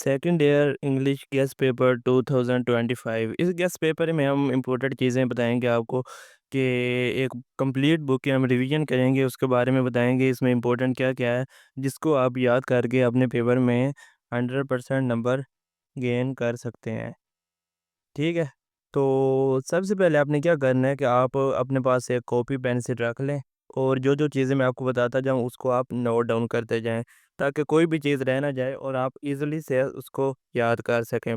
Second year English guest paper 2025। इस guest paper में हम इम्पोर्टेंट चीज़ें बताएंगे आपको कि एक कंप्लीट बुक की हम रिवीजन करेंगे, उसके बारे में बताएंगे इसमें इम्पोर्टेंट क्या क्या है, जिसको आप याद करके अपने पेपर में 100% नंबर गेन कर सकते हैं। ठीक है। तो सबसे पहले आपने क्या करना है कि आप अपने पास एक कॉपी पेन से रख लें और जो जो चीज़ें मैं आपको बताता जाऊँ उसको आप नोट डाउन करते जाएं, ताकि कोई भी चीज़ रह ना जाए और आप इजीली से उसको याद कर सकें।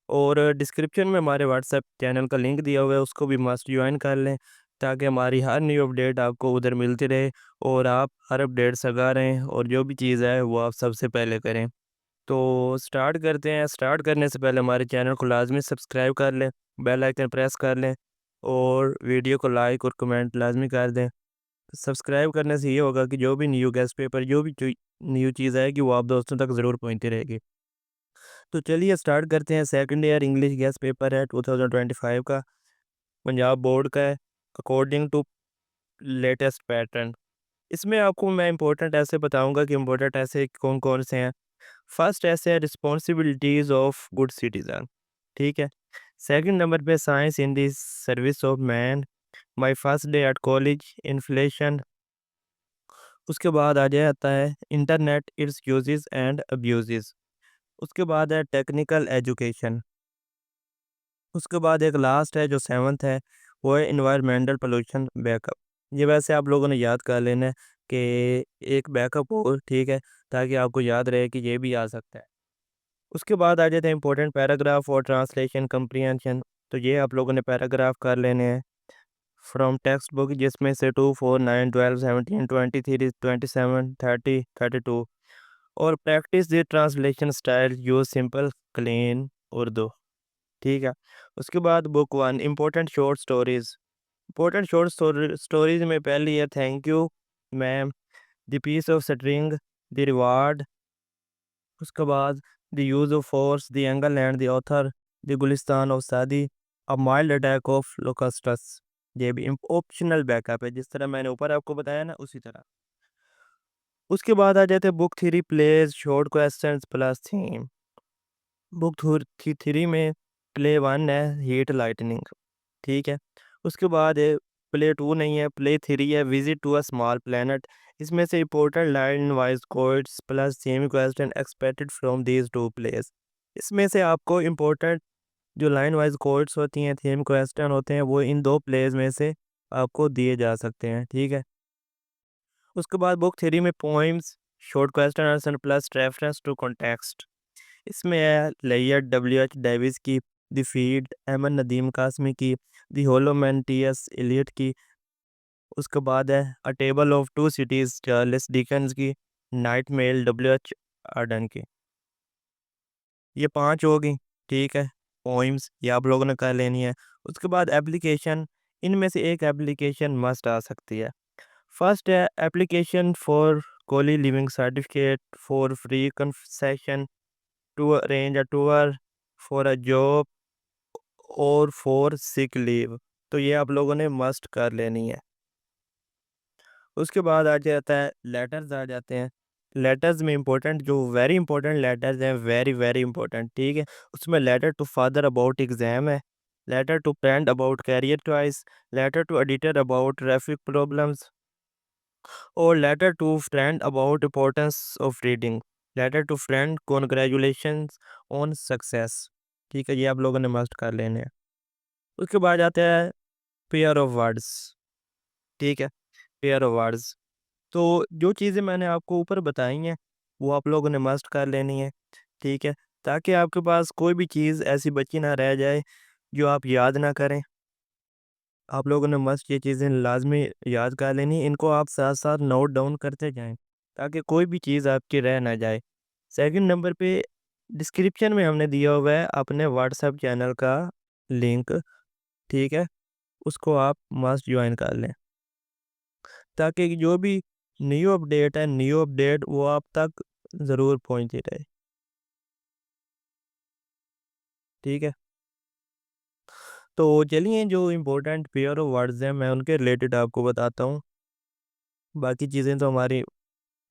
और डिस्क्रिप्शन में हमारे व्हाट्सएप चैनल का लिंक दिया हुआ है, उसको भी मस्ट ज्वाइन कर लें, ताकि हमारी हर न्यू अपडेट आपको उधर मिलती रहे और आप हर अपडेट सगा रहें और जो भी चीज़ है वो आप सबसे पहले करें। तो स्टार्ट करते हैं। स्टार्ट करने से पहले हमारे चैनल को लाजमी सब्सक्राइब कर लें, बेल आइकन प्रेस कर लें और वीडियो को लाइक और कमेंट लाजमी कर दें। सब्सक्राइब करने से ये होगा कि जो भी न्यू गेस्ट पेपर, जो भी न्यू चीज़ आएगी वो आप दोस्तों तक ज़रूर पहुंचती रहेगी। तो चलिए स्टार्ट करते हैं। Second year English guest paper है 2025 का, पंजाब बोर्ड का है, अकॉर्डिंग टू लेटेस्ट पैटर्न। इसमें आपको मैं इंपॉर्टेंट ऐसे बताऊंगा कि इंपॉर्टेंट ऐसे कौन कौन से हैं। फर्स्ट ऐसे है रिस्पॉन्सिबिलिटीज़ ऑफ गुड सिटीज़न। ठीक है। सेकंड नंबर पे science in the service of man, my first day at college, inflation. उसके बाद आ जाता है internet, it's uses and abuses. उसके बाद है टेक्निकल एजुकेशन। उसके बाद एक लास्ट है जो सेवन्थ है, वो है इन्वायरमेंटल पोल्यूशन बैकअप। ये वैसे आप लोगों ने याद कर लेना है कि एक बैकअप हो, ठीक है, ताकि आपको याद रहे कि ये भी आ सकता है। उसके बाद आ जाते हैं इंपॉर्टेंट पैराग्राफ और ट्रांसलेशन कंप्रीहेंशन। तो ये आप लोगों ने पैराग्राफ कर लेने हैं फ्रॉम टेक्स्ट बुक, जिसमें से 2, 4, 9, 12, 17, 23, 27, 30, 32। और practice the translation style, use simple clean Urdu. ठीक है। उसके बाद book one, important short stories. Important short stories में पहली है thank you ma'am, the piece of string, the reward. उसके बाद the use of force, the angel and the author, the Gulistan of Saadi, a mild attack of locusts. ये भी optional backup है, जिस तरह मैंने ऊपर आपको बताया ना उसी तरह। उसके बाद आ जाते हैं book three, plays short questions plus theme. Book three में प्ले वन है हीट लाइटनिंग। ठीक है। उसके बाद है प्ले टू नहीं है, प्ले थ्री है visit to a small planet. इसमें से important line wise codes plus same question expected from these two plays. इसमें से आपको इम्पोर्टेंट जो लाइन वाइज कोड्स होती हैं, थीम क्वेश्चन होते हैं, वो इन दो प्लेस में से आपको दिए जा सकते हैं। ठीक है। उसके बाद बुक थ्री में poems, short question answer plus reference to context. इसमें है लेयर डब्ल्यू एच डेविस की, द फीड एमन नदीम कासमी की, the hollow man T S Eliot की। उसके बाद है a tale of two cities Charles Dickens की, night mail W H Auden की। ये पांच हो गई। ठीक है। पोइम्स ये आप लोगों ने कर लेनी है। उसके बाद एप्लीकेशन, इनमें से एक एप्लीकेशन मस्ट आ सकती है। फर्स्ट है एप्लीकेशन फॉर कोली leaving certificate, for free concession, to arrange a tour, for a job और फॉर सिक लीव। तो ये आप लोगों ने मस्ट कर लेनी है। उसके बाद आ जाता है लेटर्स आ जाते हैं। लेटर्स में इंपॉर्टेंट जो वेरी इंपॉर्टेंट लेटर्स हैं, वेरी वेरी इंपॉर्टेंट। ठीक है। उसमें letter to father about exam है, letter to friend about career choice, letter to editor about traffic problems और letter to friend about importance of reading, letter to friend congratulations on success. ठीक है। ये आप लोगों ने मस्ट कर लेने हैं। उसके बाद आते हैं पेयर ऑफ वर्ड्स। ठीक है। पेयर ऑफ वर्ड्स, तो जो चीज़ें मैंने आपको ऊपर बताई हैं वो आप लोगों ने मस्ट कर लेनी है। ठीक है। ताकि आपके पास कोई भी चीज़ ऐसी बची ना रह जाए जो आप याद ना करें। आप लोगों ने मस्ट ये चीज़ें लाजमी याद कर लेनी, इनको आप साथ साथ नोट डाउन करते जाएं, ताकि कोई भी चीज़ आपकी रह ना जाए। सेकंड नंबर पे डिस्क्रिप्शन में हमने दिया हुआ है अपने व्हाट्सएप चैनल का लिंक। ठीक है। उसको आप मस्ट ज्वाइन कर लें, ताकि जो भी न्यू अपडेट है, न्यू अपडेट वो आप तक ज़रूर पहुंचती रहे। ठीक है। तो चलिए जो इम्पोर्टेंट पेयर ऑफ वर्ड्स हैं मैं उनके रिलेटेड आपको बताता हूँ। बाकी चीज़ें तो हमारी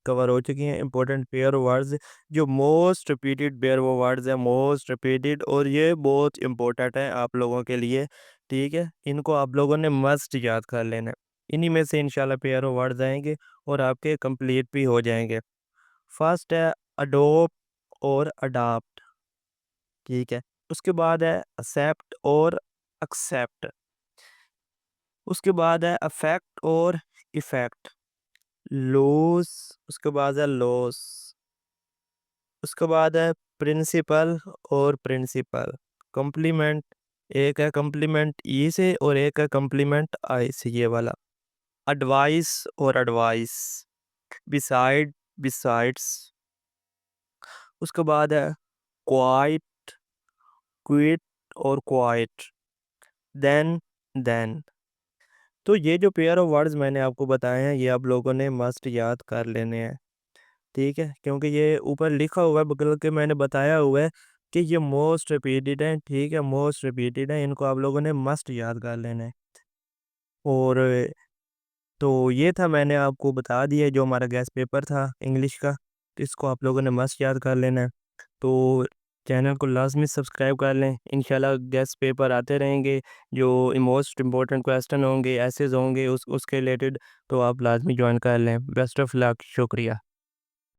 कवर हो चुकी हैं। इंपॉर्टेंट पेयर वर्ड्स जो मोस्ट रिपीटेड पेयर वो वर्ड्स हैं, मोस्ट रिपीटेड, और ये बहुत इंपॉर्टेंट है आप लोगों के लिए। ठीक है, इनको आप लोगों ने मस्ट याद कर लेना है। इन्हीं में से इंशाल्लाह पेयर वर्ड्स आएंगे और आपके कंप्लीट भी हो जाएंगे। फर्स्ट है अडोप्ट और अडाप्ट। ठीक है, उसके बाद है एक्सेप्ट और एक्सेप्ट। उसके बाद है अफेक्ट और इफेक्ट। लूज, उसके बाद है लॉस। उसके बाद है प्रिंसिपल और प्रिंसिपल। कॉम्प्लीमेंट, एक है कॉम्प्लीमेंट ई से और एक है कॉम्प्लीमेंट आई से, ये वाला। एडवाइस और एडवाइस। Beside, besides. उसके बाद है क्वाइट, क्विट और क्वाइट। देन। तो ये जो पेयर ऑफ वर्ड्स मैंने आपको बताए हैं ये आप लोगों ने मस्ट याद कर लेने हैं। ठीक है, क्योंकि ये ऊपर लिखा हुआ है, बगल के मैंने बताया हुआ है कि ये मोस्ट रिपीटेड है। ठीक है, मोस्ट रिपीटेड है, इनको आप लोगों ने मस्ट याद कर लेना है। और तो ये था, मैंने आपको बता दिया जो हमारा गेस्ट पेपर था इंग्लिश का, तो इसको आप लोगों ने मस्ट याद कर लेना है। तो चैनल को लाजमी सब्सक्राइब कर लें। इंशाल्लाह गेस्ट पेपर आते रहेंगे, जो मोस्ट इम्पोर्टेंट क्वेश्चन होंगे, एसेज होंगे उसके रिलेटेड, तो आप लाजमी ज्वाइन कर लें। बेस्ट ऑफ लक, शुक्रिया।